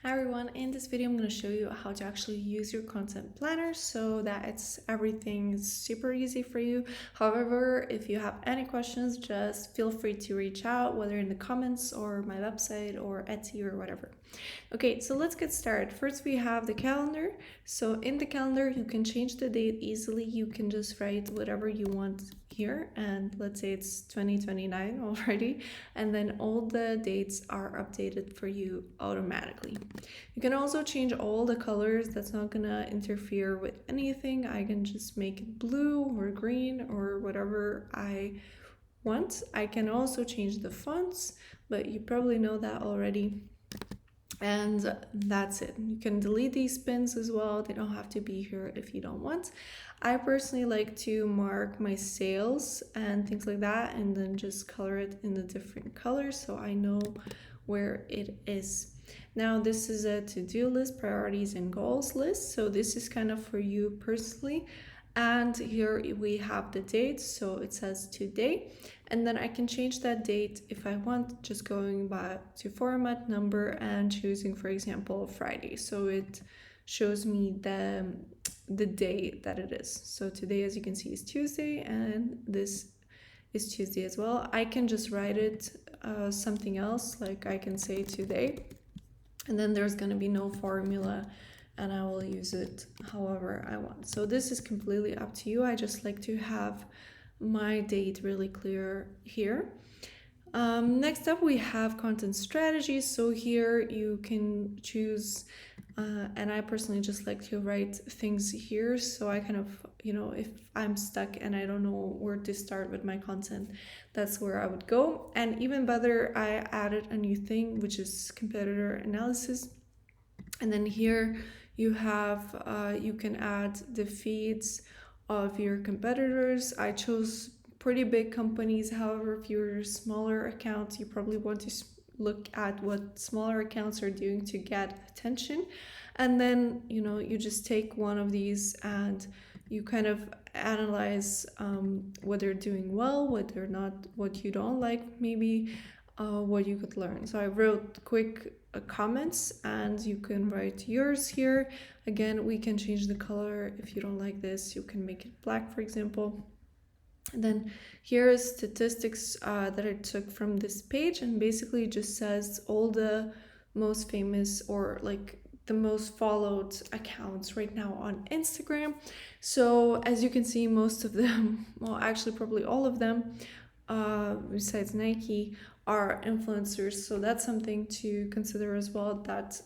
Hi everyone, in this video I'm going to show you how to actually use your content planner so that everything is super easy for you. However, if you have any questions, just feel free to reach out, whether in the comments or my website or Etsy or whatever. Okay, so let's get started. First we have the calendar. So in the calendar you can change the date easily. You can just write whatever you want here, and let's say it's 2029 already, and then all the dates are updated for you automatically. You can also change all the colors. That's not gonna interfere with anything. I can just make it blue or green or whatever I want. I can also change the fonts, but you probably know that already. And that's it. You can delete these pins as well. They don't have to be here if you don't want. I personally like to mark my sales and things like that, and then just color it in the different colors so I know where it is. Now this is a to-do list, priorities and goals list. So this is kind of for you personally. And here we have the date, so it says today, and then I can change that date if I want, just going back to format, number, and choosing, for example, Friday. So it shows me the day that it is. So today, as you can see, is Tuesday, and this is Tuesday as well. I can just write it something else, like I can say today, and then there's going to be no formula, and I will use it however I want. So this is completely up to you. I just like to have my date really clear here. Next up we have content strategy. So here you can choose, and I personally just like to write things here. So I kind of, if I'm stuck and I don't know where to start with my content, that's where I would go. And even better, I added a new thing, which is competitor analysis. And then here you have, you can add the feeds of your competitors. I chose pretty big companies. However, if you're smaller accounts, you probably want to look at what smaller accounts are doing to get attention. And then, you just take one of these and you kind of analyze what they're doing well, what they're not, what you don't like, maybe what you could learn. So I wrote quick comments, and you can write yours here. Again, we can change the color. If you don't like this, you can make it black, for example. And then here is statistics that I took from this page, and basically just says all the most famous or like the most followed accounts right now on Instagram. So as you can see, most of them, well, actually probably all of them, besides Nike, are influencers. So that's something to consider as well, that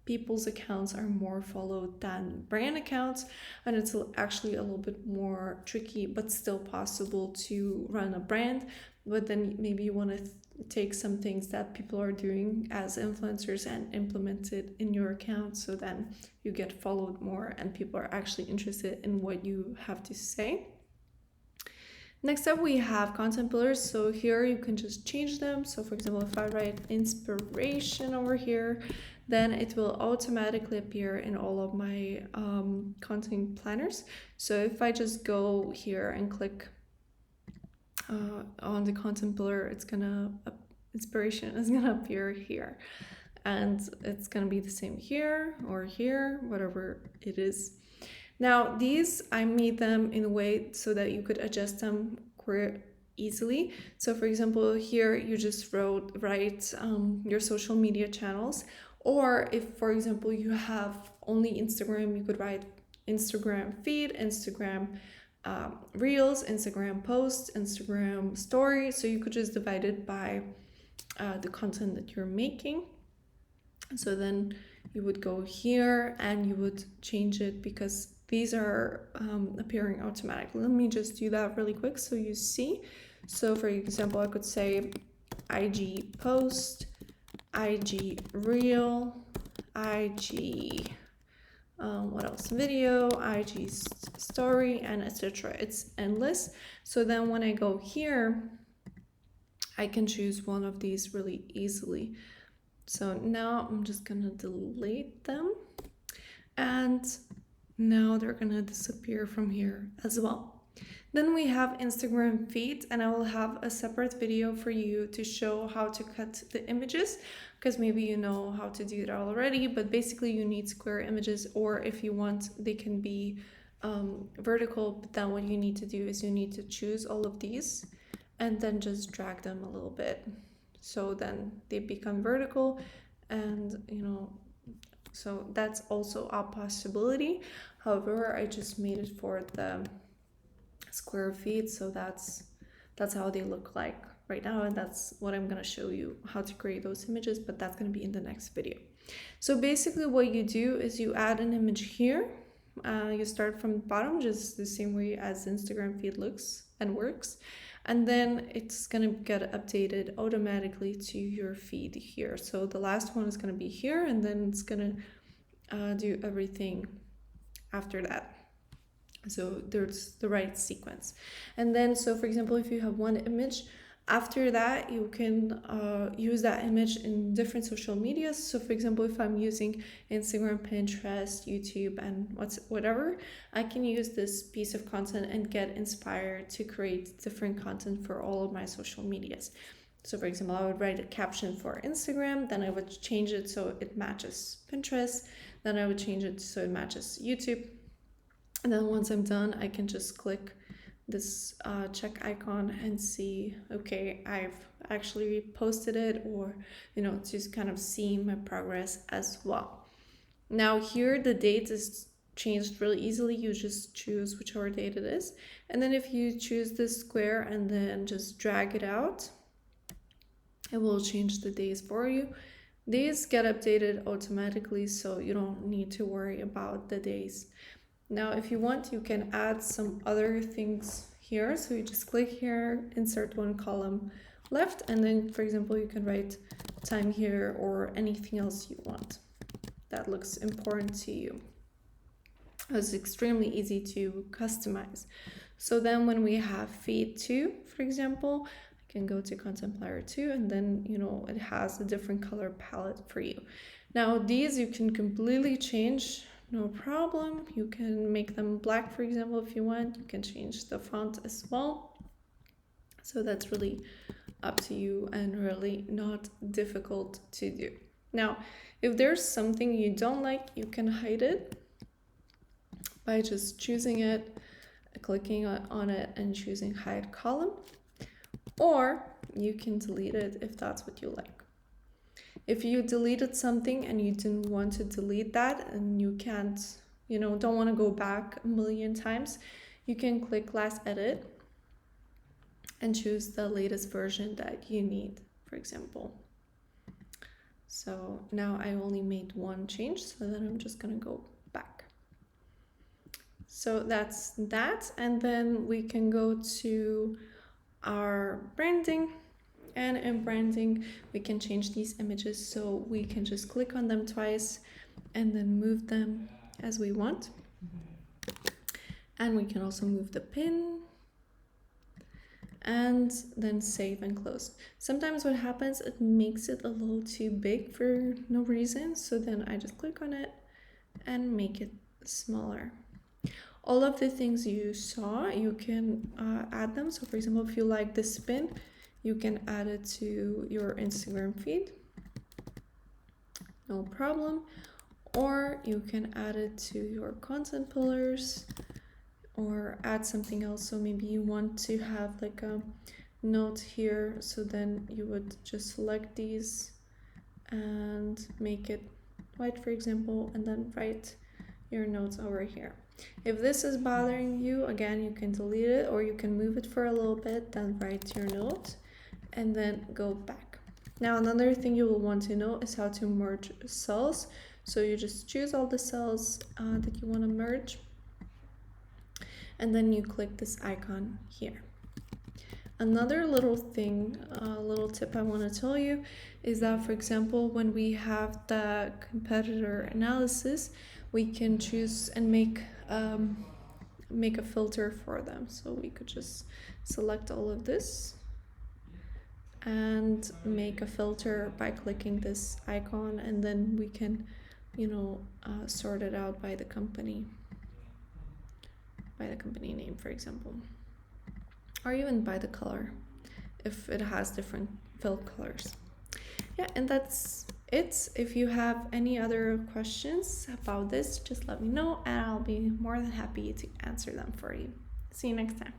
people's accounts are more followed than brand accounts, and it's actually a little bit more tricky, but still possible to run a brand. But then maybe you want to take some things that people are doing as influencers and implement it in your account, so then you get followed more and people are actually interested in what you have to say. Next up, we have content pillars. So here you can just change them. So for example, if I write inspiration over here, then it will automatically appear in all of my content planners. So if I just go here and click on the content pillar, inspiration is gonna appear here. And it's gonna be the same here or here, whatever it is. Now these, I made them in a way so that you could adjust them quite easily. So for example, here you just write your social media channels, or if for example you have only Instagram, you could write Instagram feed, Instagram reels, Instagram posts, Instagram story. So you could just divide it by the content that you're making. So then you would go here and you would change it, because these are appearing automatically. Let me just do that really quick so you see. So for example, I could say IG post, IG reel, IG what else, video, IG story, and etc. It's endless. So then when I go here, I can choose one of these really easily. So now I'm just gonna delete them, and now they're gonna disappear from here as well. Then we have Instagram feed, and I will have a separate video for you to show how to cut the images, because maybe you know how to do it already, but basically you need square images, or if you want, they can be vertical, but then what you need to do is you need to choose all of these and then just drag them a little bit. So then they become vertical, and so that's also a possibility. However, I just made it for the square feet, so that's how they look like right now, and that's what I'm going to show you how to create those images, but that's going to be in the next video. So basically what you do is you add an image here. You start from the bottom, just the same way as Instagram feed looks and works, and then it's going to get updated automatically to your feed here. So the last one is going to be here, and then it's going to do everything after that. So there's the right sequence. And then, so for example, if you have one image, after that you can use that image in different social medias. So for example, if I'm using Instagram, Pinterest, YouTube, and whatever, I can use this piece of content and get inspired to create different content for all of my social medias. So for example, I would write a caption for Instagram, then I would change it so it matches Pinterest, then I would change it so it matches YouTube. And then once I'm done, I can just click this check icon and see, okay, I've actually posted it, or, just kind of see my progress as well. Now here, the date is changed really easily. You just choose whichever date it is. And then if you choose this square and then just drag it out, it will change the days for you. These get updated automatically, so you don't need to worry about the days. Now, if you want, you can add some other things here. So you just click here, insert one column left, and then, for example, you can write time here or anything else you want that looks important to you. It's extremely easy to customize. So then when we have feed 2, for example, I can go to Content Planner 2, and then, it has a different color palette for you. Now, these you can completely change. No problem. You can make them black, for example, if you want. You can change the font as well. So that's really up to you and really not difficult to do. Now, if there's something you don't like, you can hide it by just choosing it, clicking on it and choosing hide column, or you can delete it if that's what you like. If you deleted something and you didn't want to delete that, and you can't, don't want to go back a million times, you can click last edit and choose the latest version that you need, for example. So now I only made one change, so then I'm just going to go back. So that's that. And then we can go to our branding. And in branding, we can change these images, so we can just click on them twice and then move them as we want. And we can also move the pin and then save and close. Sometimes what happens, it makes it a little too big for no reason, so then I just click on it and make it smaller. All of the things you saw, you can add them. So for example, if you like this pin, you can add it to your Instagram feed, no problem. Or you can add it to your content pillars, or add something else. So maybe you want to have like a note here, so then you would just select these and make it white, for example, and then write your notes over here. If this is bothering you, again, you can delete it, or you can move it for a little bit, then write your note and then go back. Now, another thing you will want to know is how to merge cells. So you just choose all the cells that you want to merge, and then you click this icon here. Another little thing, little tip I want to tell you is that, for example, when we have the competitor analysis, we can choose and make a filter for them. So we could just select all of this and make a filter by clicking this icon, and then we can, sort it out by the company by the company name, for example, or even by the color if it has different fill colors. Yeah, and that's it. If you have any other questions about this, just let me know and I'll be more than happy to answer them for you. See you next time.